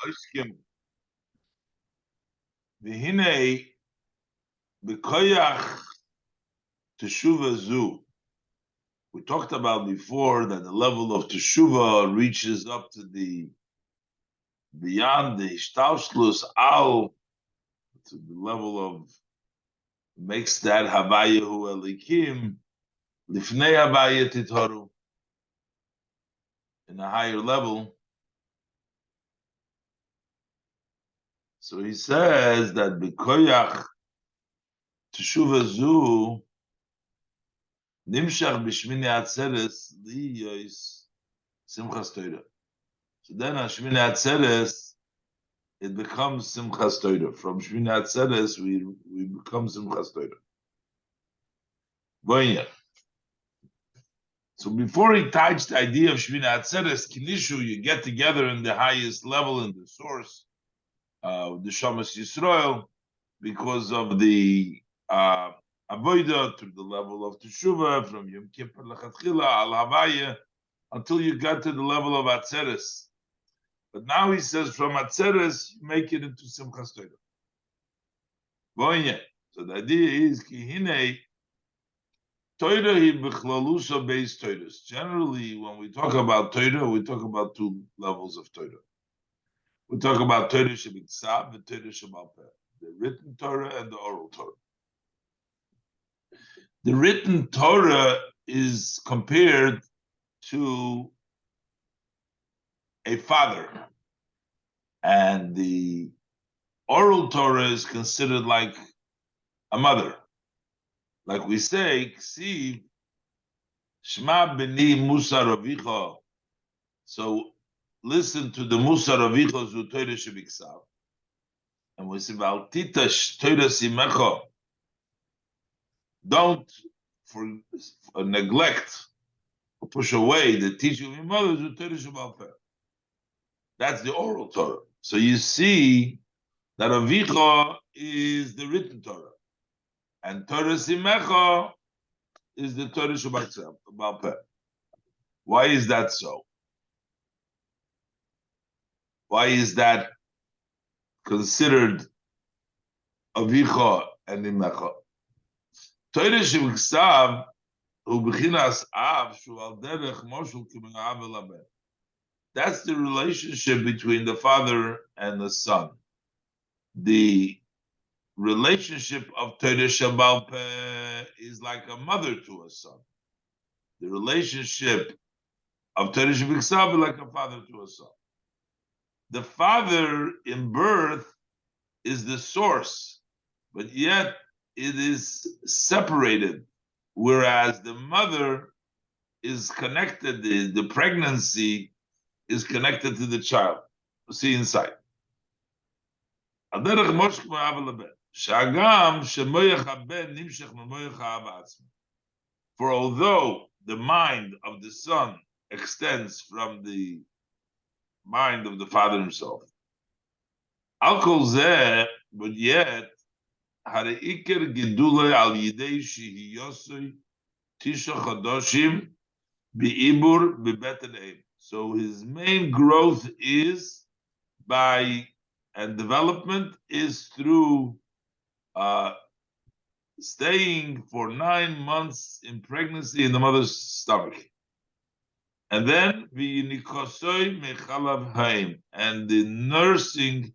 Oiskim. V'hinei b'koyach teshuva zu. We talked about before that the level of teshuva reaches up to the beyond the shtaushlus al, to the level of makes that havayahu elikim lifnei havaya titharu, in a higher level. So he says that b'koyach teshuva zu nimshach b'shmini atzeres liyos simchas Torah. So then Shemini Atzeres, it becomes Simchas Torah. From Shemini Atzeres, we become Simchas Torah. So before he touched the idea of Shemini Atzeres, Kinishu, you get together in the highest level, in the source, the Shamas Yisrael, because of the Avodah, to the level of Teshuvah, from Yom Kippur Lechatchila, Al Havaya, until you got to the level of Atzeres. But now he says from Atzeres, you make it into Simchas Torah. So the idea is, Kihine, Torah hi b'chlalusa based Torahs. Generally, when we talk about Torah, we talk about two levels of Torah. We talk about Torah shebiksav and Torah shebal peh, the written Torah and the oral Torah. The written Torah is compared to a father, and the oral Torah is considered like a mother. Like we say, Ksiv, Shema b'ni Musar Avicha. So listen to the Musar Avicha zu Torah shebiksav. And we say, Val titash Torah simecha. Don't for neglect or push away the teaching of your mother zu Torah shebal peh. That's the oral Torah. So you see that Avicha is the written Torah, and Torah Simecha is the Torah Shebal Peh. Why is that so? Why is that considered Avicha and Imecha? Torah Shebiksav hu b'chinas av shu al derech moshul k'min av el haben. That's the relationship between the father and the son. The relationship of Torah Shebal Peh is like a mother to a son. The relationship of Torah Shebiksav is like a father to a son. The father in birth is the source, but yet it is separated, whereas the mother is connected, the pregnancy is connected to the child. See inside. For although the mind of the son extends from the mind of the father himself, but yet, so his main growth is by, and development is through staying for 9 months in pregnancy in the mother's stomach. And then and the nursing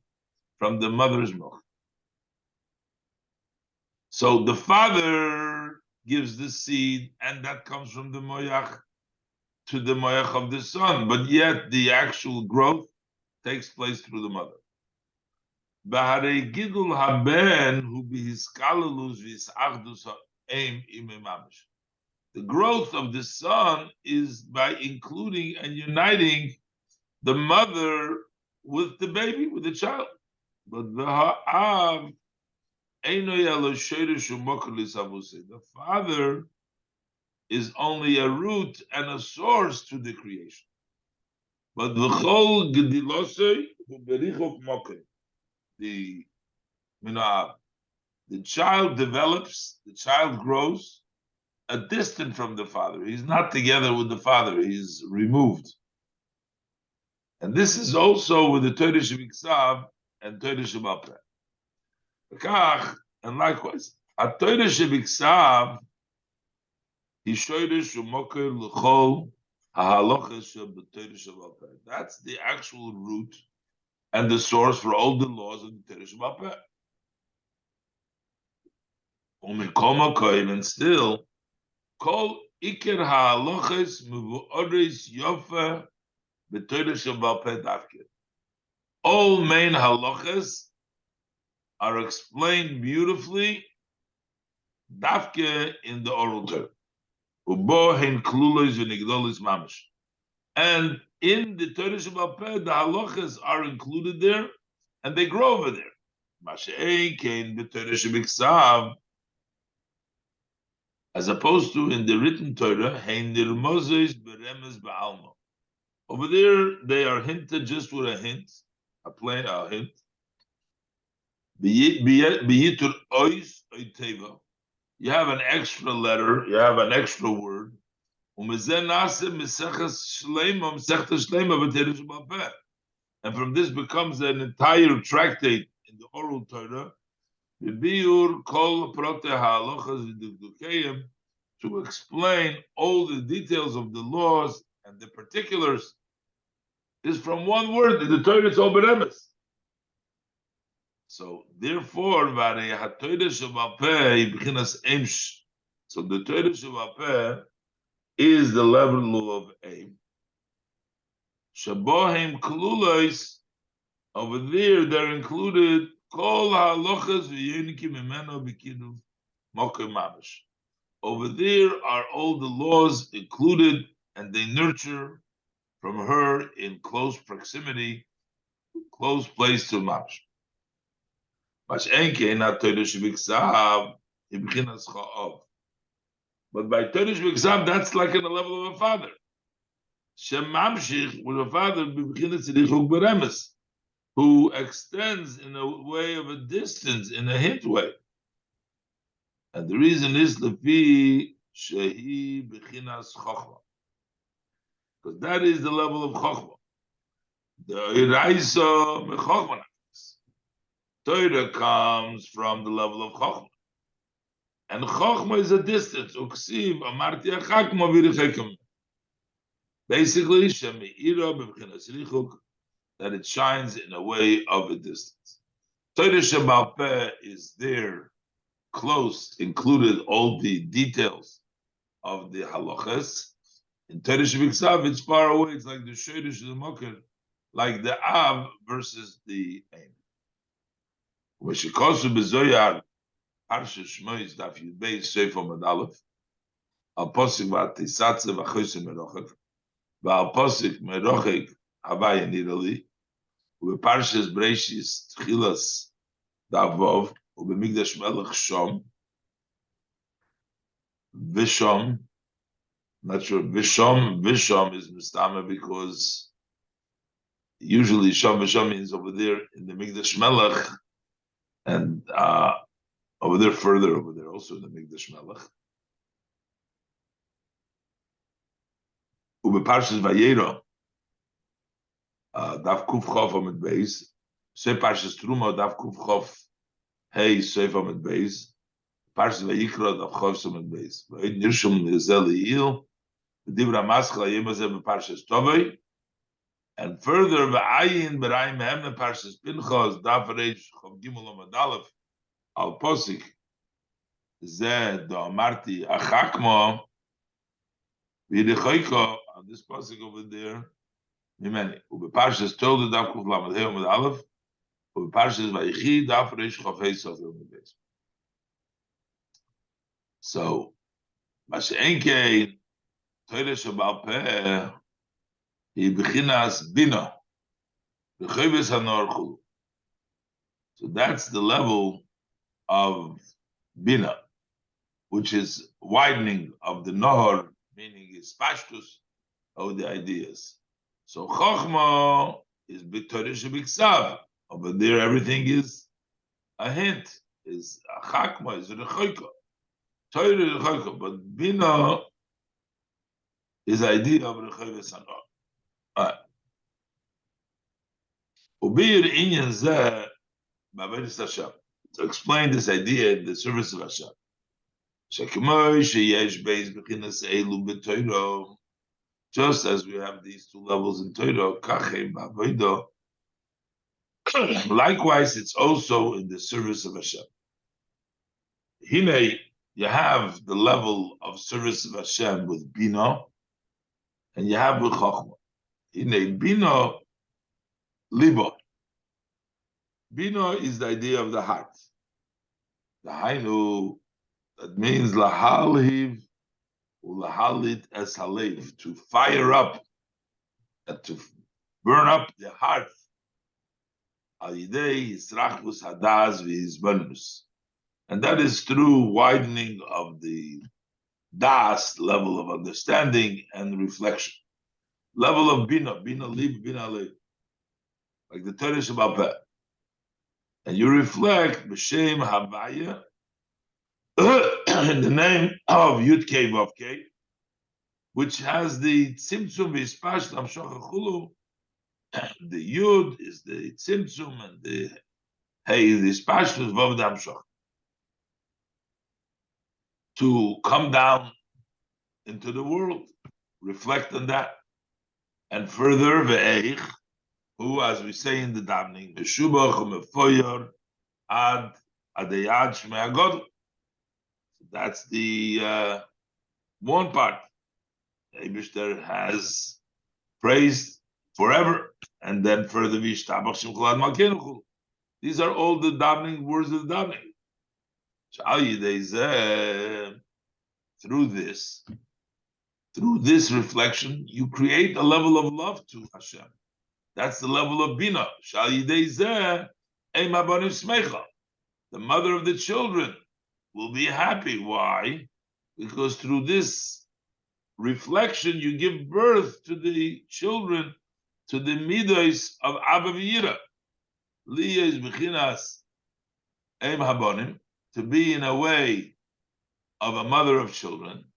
from the mother's milk. So the father gives the seed, and that comes from the moyach to the moyach of the son, but yet the actual growth takes place through the mother. The growth of the son is by including and uniting the mother with the baby, with the child. But the father is only a root and a source to the creation. But the child develops, the child grows distant from the father. He's not together with the father, he's removed. And this is also with the Torah Shebiksav and Torah Shebapeh. And likewise, a Torah Shebiksav, Hishoyrish Umoker L'chol HaHalochas Sheb'Torah Shebapeh. That's the actual root and the source for all the laws of the Torah Shebapeh. And still, Kol Iker HaHalochas Mevu'oris Yofa B'Torah Shebapeh Davke. All main halachas are explained beautifully, Davke in the oral Torah. Ubo hein klulos v'nigdolos mamash. And in the Torah Shebapeh, the halachas are included there, and they grow over there. Mashe'ein kein the Torah Shebiksav, as opposed to in the written Torah, hein nirmozos beremes ba'alma. Over there, they are hinted just with a hint, a hint. Beyitur ois oiteva. You have an extra letter, you have an extra word. And from this becomes an entire tractate in the oral Torah to explain all the details of the laws and the particulars. Is from one word. In the Torah, it's all beremes. So therefore, so the Torah Shebapeh is the level of aim. Shabohem klulos, over there they're included kol halachas v'yenikim imeno b'kidduv mokem mamash. Over there are all the laws included, and they nurture from her in close proximity, close place to mamash. But by Torah Shebiksav, that's like in the level of a father. Shem Mamshich, with a father, who extends in a way of a distance, in a hint way. And the reason is Lefi Shehi Bechinas Chochma, because that is the level of Chochma. The Iraisa Mechochma. Torah comes from the level of Chochma. And Chochma is a distance. Uksiv, Amarti Achakma Virichekim. Basically, Shemeira B'Bchinas Richuk, that it shines in a way of a distance. Torah Shebapeh is there, close, included all the details of the halachas. In Torah Shebiksav, it's far away. It's like the Shoyrish the Moker, like the Av versus the Aim. V'shikosu b'zoyar parsha Shmois daf Yud Beis Seif Amud Aleph al posik v'atisatze v'choyse merochek v'al posik merochek havaya nirali u'beparshas Breishis Tchilas daf Vov u'bemigdash Melech Shom Vishom. Not sure Vishom is mistama because usually Shom Vishom means over there in the Migdash Melech. And over there, further over there, also in the Migdash Melech. Ube Parshas Vayera, Daf Kuf Chof Amud Beis, Se Parshas Truma, Daf Kuf Chof Hey Seif Amud Beis, Parshas Vayikra, Daf Chof Amud Beis. Vayid Nirshum Nezel Yil, V'divra Maschal Yemazeh Parshas Tovei. And further, v'ayin b'rayim hemne parshas Pinchas daf reish chav gimel amud aleph al posik zeh do amarti achakmo v'yidichoyko on this posik over there mimeni u'beparshas Toldo daf kuf lamed hey amud aleph u'beparshas vayichi daf reish chav hey sof amud beis. So, mashe'enkein Torah Shebapeh He bechinas bina, b'chayves hanor chulu. So that's the level of bina, which is widening of the nohor, meaning is pashtus of the ideas. So chochma is b'torah shebiksav. Over there, everything is a hint. Is a chakma, is a rechoyka. Torah is rechoyka, but bina is idea of rechayves hanor. Ubir inyan zeh b'avodas Hashem. To explain this idea in the service of Hashem. Shekimoy sheyesh beis b'chinas elu b'toiro. Just as we have these two levels in Torah, kachem b'avodah. Likewise, it's also in the service of Hashem. Hine, you have the level of service of Hashem with Bina, and you have with Chochmah. Hine, Bina, Libo. Bina is the idea of the heart. The Hainu, that means Lahalhiv, Ulahalit es Halev, to fire up, and to burn up the heart. Al-Yidei Yisrachus Hadaz v'Yizbanus. And that is through widening of the das, level of understanding and reflection. Level of bina, bina lib, bina lib. Like the Torah Shabbat Peh. And you reflect b'shem havaya in the name of Yud Kei Vav Kei, which has the tzimtzum v'ispash l'amshoch ha'chulu. The Yud is the tzimtzum and the Hey is the ispash vav d'amshoch. To come down into the world, reflect on that, and further ve'eich, who, as we say in the davening, meshubach u'mefoyer ad adeyad shmei hagodl. That's the one part. Eibishter has praised forever, and then further v'ishtabach shemcholad malkeinu. These are all the davening words of the davening. Through this reflection, you create a level of love to Hashem. That's the level of Bina. The mother of the children will be happy. Why? Because through this reflection, you give birth to the children, to the midos of Abba v'Yira. Liya is b'chinas Eim habonim, to be in a way of a mother of children.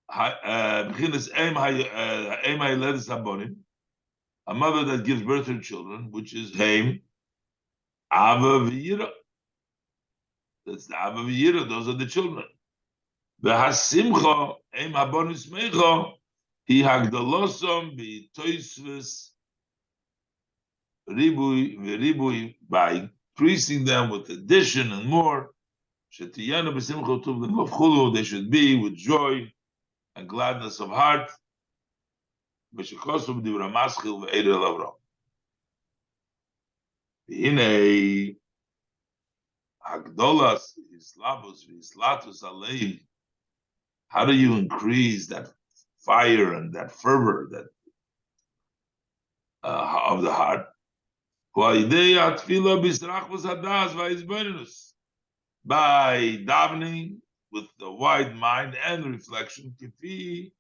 A mother that gives birth to children, which is Haim, Ava v'Yira. That's the Ava v'Yira, those are the children. V'hasimcha, Eim habonim smecha, hi hagdalosom b'toisves ribui v'ribui, by increasing them with addition and more. They should be with joy and gladness of heart. How do you increase that fire and that fervor that of the heart? By davening with the wide mind and reflection, to the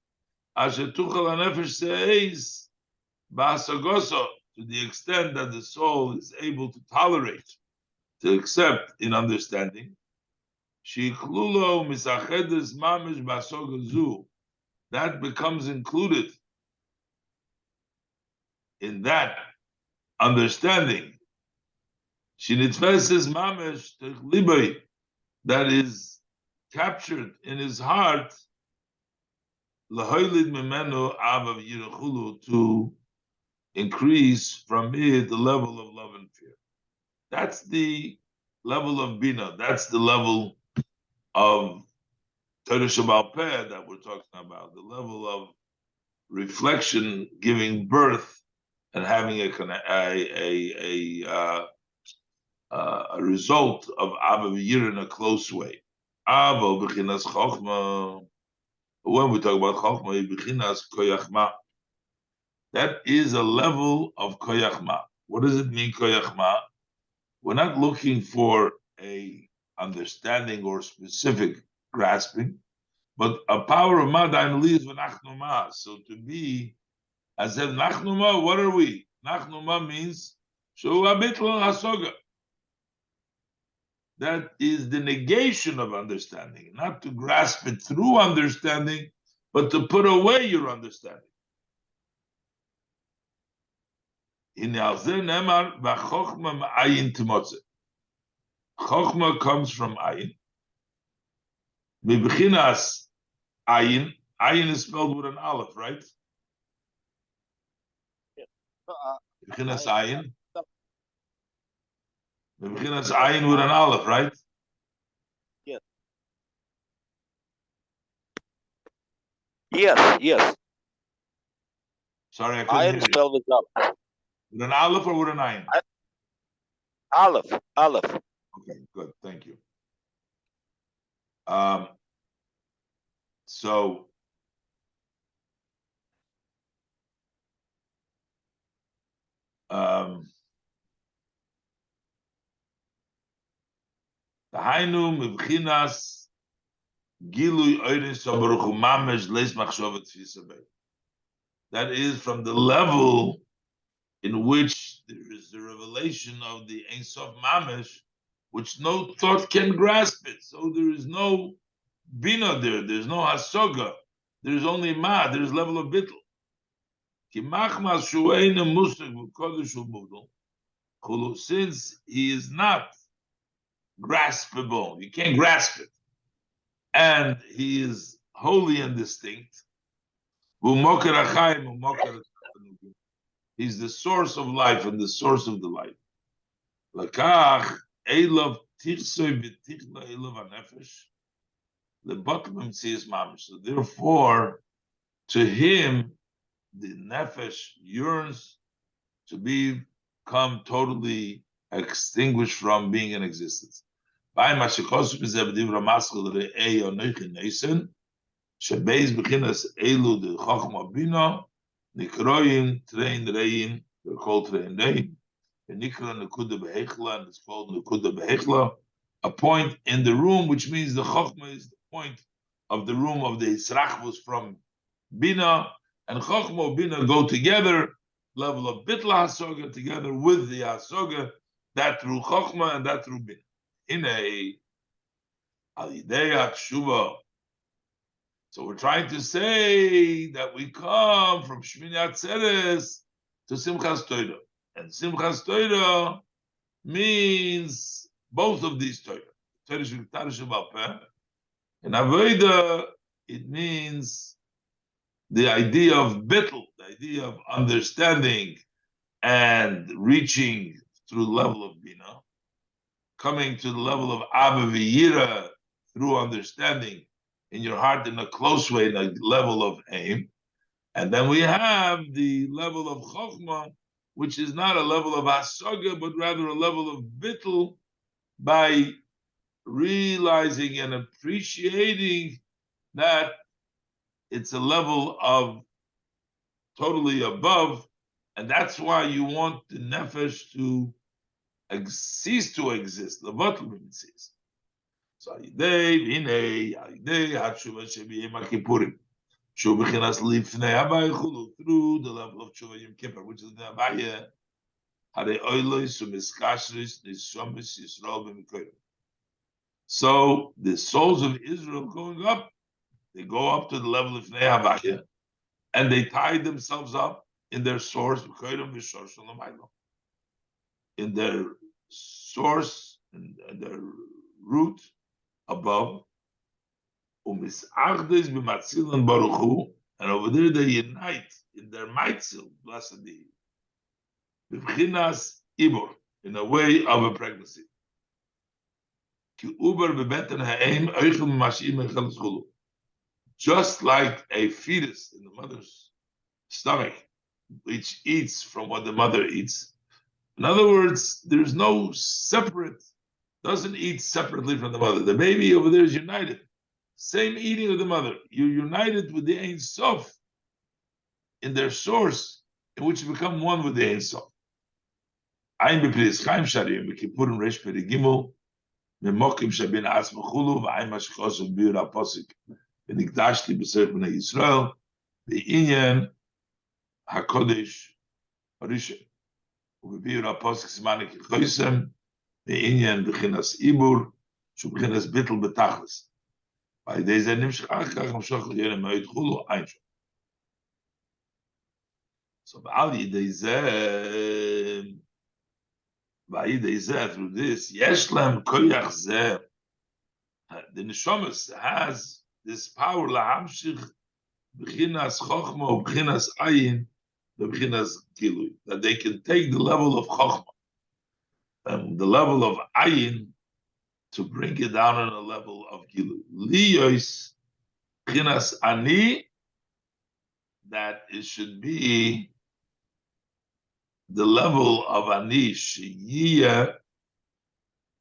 extent that the soul is able to tolerate, to accept in understanding, that becomes included in that understanding. That is captured in his heart, to increase from it the level of love and fear. That's the level of Bina. That's the level of Torah Shabbat Peh that we're talking about. The level of reflection, giving birth, and having a result of Abba v'Yira in a close way. Abba b'chinas Chochma. When we talk about Chochma, b'chinas koyachma. That is a level of koyachma. What does it mean, koyachma? We're not looking for a understanding or specific grasping, but a power of Madain Liz v'nachnuma. So to be as if nachnuma, what are we? Nachnuma means shu abitl hasoga. That is the negation of understanding, not to grasp it through understanding, but to put away your understanding. In Alzer Nemar, Vachochma Ma'ayin Timotze. Chochma comes from Ayin. Mibechinas Ayin. Ayin is spelled with an aleph, right? Mibechinas Ayin. Mibechinas Ayin with an aleph, right? Yes. Yes. Sorry, I couldn't hear you. Spelled with aleph. With an aleph or with an ayin? Aleph. Okay, good. Thank you. So the Hainu Mivchinas Gilui Oiris Baruch Mamesh Leis Machshavet Tfisabei. That is from the level in which there is the revelation of the Ein Sof Mamesh, which no thought can grasp it. So there is no bina there. There's no hasoga. There's only ma. There's level of bittul. Since he is not graspable, you can't grasp it, and he is holy and distinct. He's the source of life and the source of the life. So therefore, to him, the nefesh yearns to become totally extinguished from being in existence. Shebeis beginners elu de chachma bina nikroim trein rein. They're called trein rein. Nikra nekuda behechla, and it's called nekuda behechla. A point in the room, which means the chachma is the point of the room of the Yisrachvus from bina, and chachma bina go together. Level of bitla hasoga together with the hasoga, that through chachma and that through bina. In a alideya tshuva. So we're trying to say that we come from Shemini Atzeres to Simchas Torah. And Simchas Torah means both of these Torah. In Avodah, it means the idea of bittul, the idea of understanding and reaching through the level of Bina, coming to the level of Abba V'yira through understanding in your heart in a close way, in a level of aim. And then we have the level of Chokhmah, which is not a level of Hasaga, but rather a level of Bittul, by realizing and appreciating that it's a level of totally above, and that's why you want the Nefesh to cease to exist. The Vatul cease. So through the level of Tshuva Yom Kippur, which is the Abaya, so the souls of Israel going up, they go up to the level of Fnei Havaya, and they tie themselves up in their source, in their source, and their root above, and over there they unite in their maitzil, blessed be, in a way of a pregnancy. Just like a fetus in the mother's stomach, which eats from what the mother eats. In other words, there's no separate, doesn't eat separately from the mother. The baby over there is united. Same eating with the mother. You're united with the Ein Sof in their source, in which you become one with the Ein Sof. Ein b'Prius Chaim Sharim b'Kippurim Reish Perigimel Memokim Shabin Asma Chulu v'Ain Mashchos v'Bir HaPosik v'Nikdashti b'Seich B'nei Yisrael v'Inyan HaKodesh Rishon v'Bir HaPosik Zmanik Choisem v'Inyan b'Chinas Ibur Shu b'Chinas Bittel B'Tachlis. So through this, Yeshlem koyach zeh. The neshamas has this power lahamshich b'chinas chochma, b'chinas ayin, b'chinas gilui, that they can take the level of chochma and the level of ayin to bring it down on a level of gilui. Liyos b'chinas ani, that it should be the level of ani sheyiyah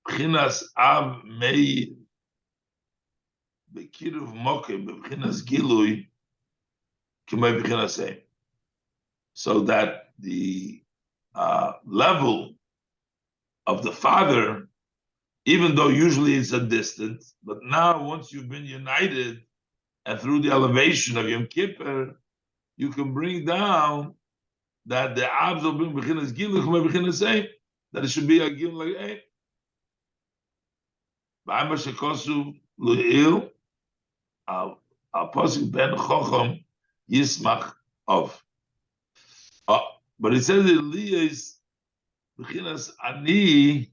b'chinas av meir b'kiruv mokem b'chinas gilui k'may b'chinas ein. So that the level of the father, even though usually it's a distance, but now once you've been united and through the elevation of Yom Kippur, you can bring down that the abs will bring b'chinas gilu k'may b'chinas ein, that it should be a gil like ein. B'ayma shekosu l'il al posik ben chochom yismach of. But it says that Leah is b'chinas ani,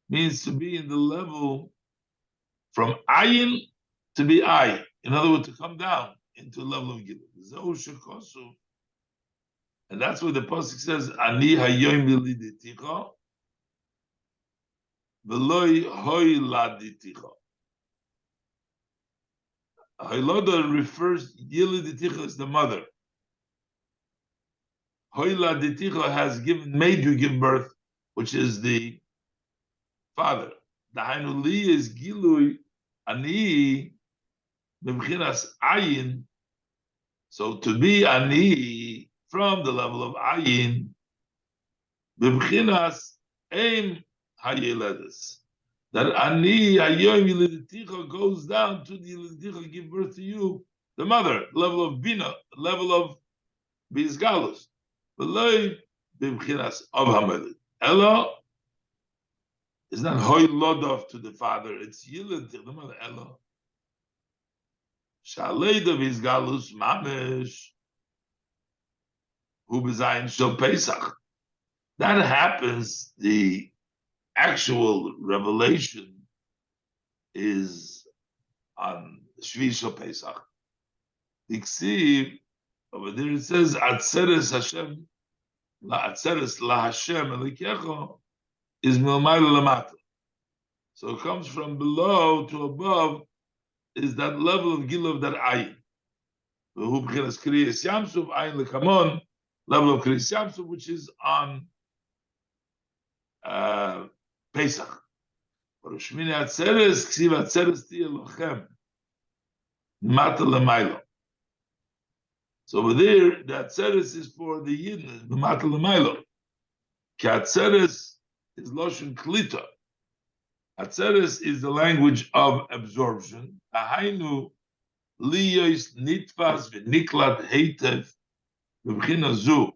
means to be in the level from ayin to be I. In other words, to come down into a level of gilui. Zehu shekosu, and that's why the pasuk says ani hayoim yiliditicha v'loi hoy laditicha. Hoylada refers, yiliditicha is the mother. Hoy laditicha has made you give birth, which is the father. The Hainuli is gilui ani b'chinas ayin. So to be ani from the level of ayin b'chinas aim hayeledes. That ani hayom yiliditicha goes down to the yiliditicha give birth to you, the mother, level of bina, level of bizgalus. V'loi b'chinas of hamelid. Ella is not hoy lodov to the father, it's yilid to the mother. Ella shalei of bizgalus mamesh hu b'zayin shel Pesach. That happens. The actual revelation is on Shvi shel Pesach. The Ksiv over there it says Atzeres Hashem Atzeres la Hashem Elikecha is milmayla lamata. So it comes from below to above, is that level of gil of that ayin. V'hu b'chinas kriyas yamsuf ayin lekamon, level of kriyas yamsuf, which is on Pesach. But Shemini Atzeres ksiv Atzeres tiya lochem mata lemaylo. So over there, the Atzeres is for the Yidden, the mata lemaylo. Ki Atzeres is Loshen Klita. Atzeres is the language of absorption. Ahainu liyos nitfas v'niklat heitev v'bchina zu.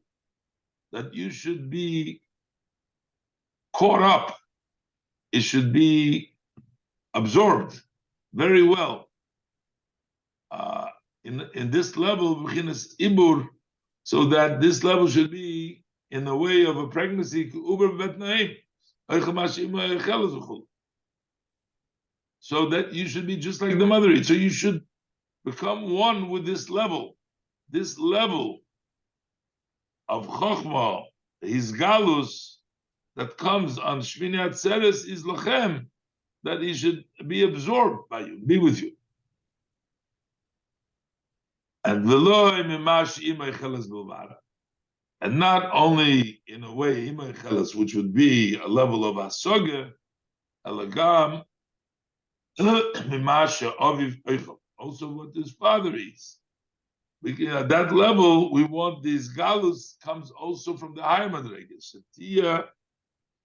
That you should be caught up. It should be absorbed very well. In this level, v'chinas ibur, so that this level should be in the way of a pregnancy. Uber v'etnaim. So that you should be just like the mother. So you should become one with this level of chokhmah, his galus that comes on Shemini Atzeres is lachem, that he should be absorbed by you, be with you. And and not only in a way which would be a level of asoga, alagam. Also what his father is. At that level, we want these galus comes also from the higher madreges. Shatia,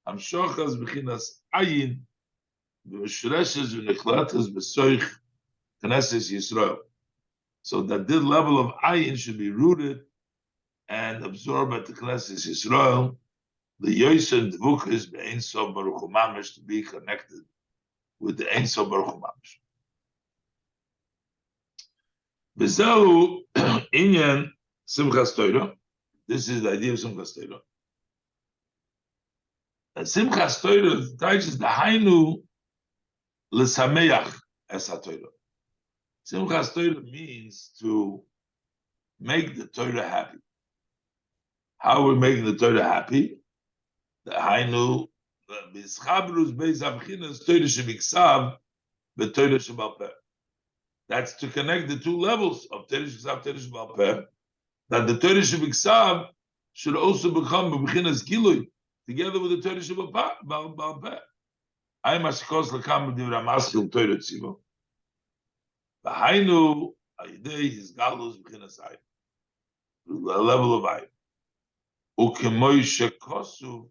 Hamshochas, Bechinas Ayin, V'Shreshes, V'Nechlatas, B'Soich, Knesses Yisrael. So that this level of Ayin should be rooted and absorbed at the Knesses Yisrael. The Yosen Dvukas Be'Ein Sof Baruch Hu Mamish, to be connected with the Ein Sof Baruch Hu Mamish. B'Zehu Inyan Simchas Torah. This is the idea of Simchas Torah. And Simchas Torah teaches the Hainu l'sameach es HaTorah. Simchas Torah means to make the Torah happy. How are we making the Torah happy? The Hainu b'ischabrus beis avchinas Torah shebiksav v'Torah shebal peh. That's to connect the two levels of Torah shebiksav, Torah shebal peh. That the Torah shebiksav should also become b'chinas gilui together with the Torah shebal peh. I'm ashkos lekam b'divrei maskil Torah tzivo. The Hainu ayidei his galus b'chinas ayin, the level of ayin. Ukemoy shekosu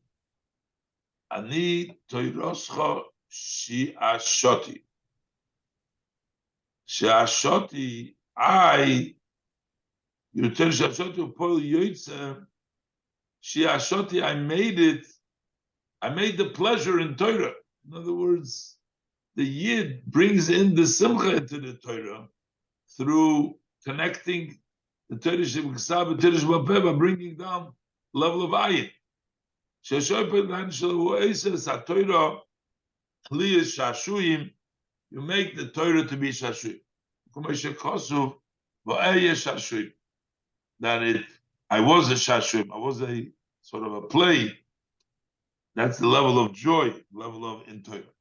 ani toiroscha shi'ashoti. Shi'ashoti, you tell shi'ashoti upol yoytze, shi'ashoti, I made the pleasure in Torah. In other words, the Yid brings in the simcha into the Torah through connecting the Torah shebiksav and Torah shebal peh by bringing down the level of ayin. You make the Torah to be shashuyim. That I was a shashuyim, I was a sort of a play. That's the level of joy, level of in Torah.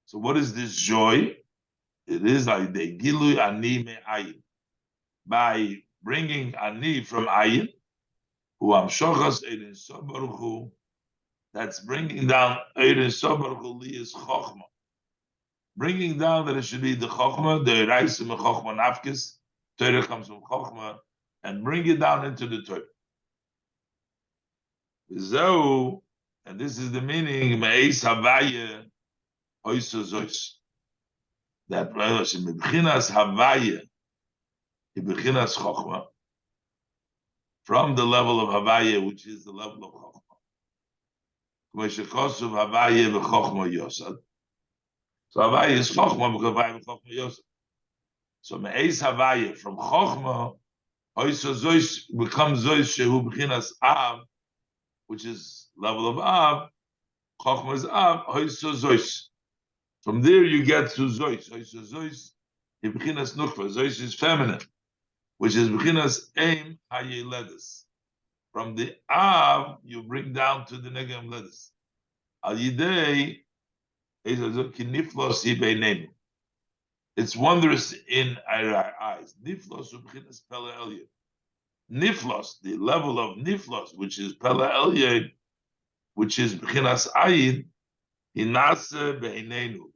So what is this joy? It is like the gilui ani me ayin, by bringing ani from ayin, who amshochas erin sobaruchu, that's bringing down erin sobaruchu li is chochma, bringing down that it should be the chochma, the eraisim and chochma nafkis. Torah comes from chochma, and bring it down into the Torah. So, and this is the meaning me'eis havaya oiso zois. That b'chinas havaya, b'chinas chochma, from the level of havaya, which is the level of chochma. K'meshekosov havaya v'chochma yosad. So havaya is chochma because havaya v'chochma yosad. So me'eis havaya, from chochma, oiso zois becomes zois shehu b'chinas av, which is level of av. Chochma is av, oiso zois. From there you get to Zois. Zois, B'chinas Nukva. Zois is feminine, which is B'chinas Aim Hayeledes. From the Av, you bring down to the Negam Ledes. Al Yidei, Kiniflos Hibeinenu. It's wondrous in our eyes. Niflos B'chinas Pele Elyon. Niflos, the level of Niflos, which is Pele Elyon, which is B'chinas Ayin, Hinase B'einenu.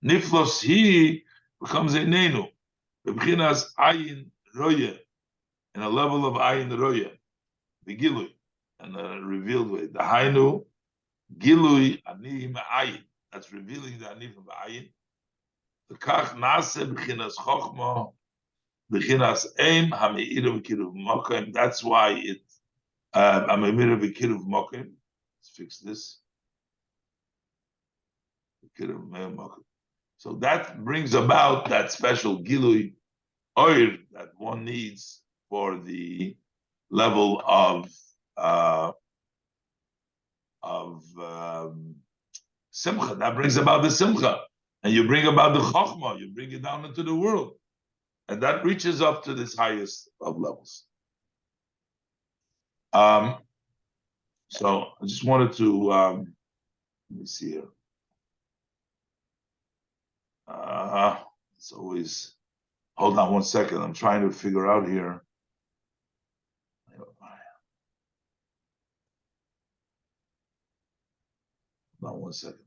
Niflos he becomes a nenu, b'chinas ayin roya, in a level of ayin roya, the gilui, and a revealed way. The hainu gilui ani ma'ayin, that's revealing the ani from ayin. The kach nase b'chinas chochma, b'chinas aim hameira v'kiruv mokim. That's why it hameira v'kiruv mokim. Let's fix this. V'kiruv mokim. So that brings about that special gilui oir that one needs for the level of simcha. That brings about the simcha, and you bring about the chokhmah. You bring it down into the world, and that reaches up to this highest of levels. So I just wanted to let me see here. It's always, hold on one second. I'm trying to figure out here. Hold on one second.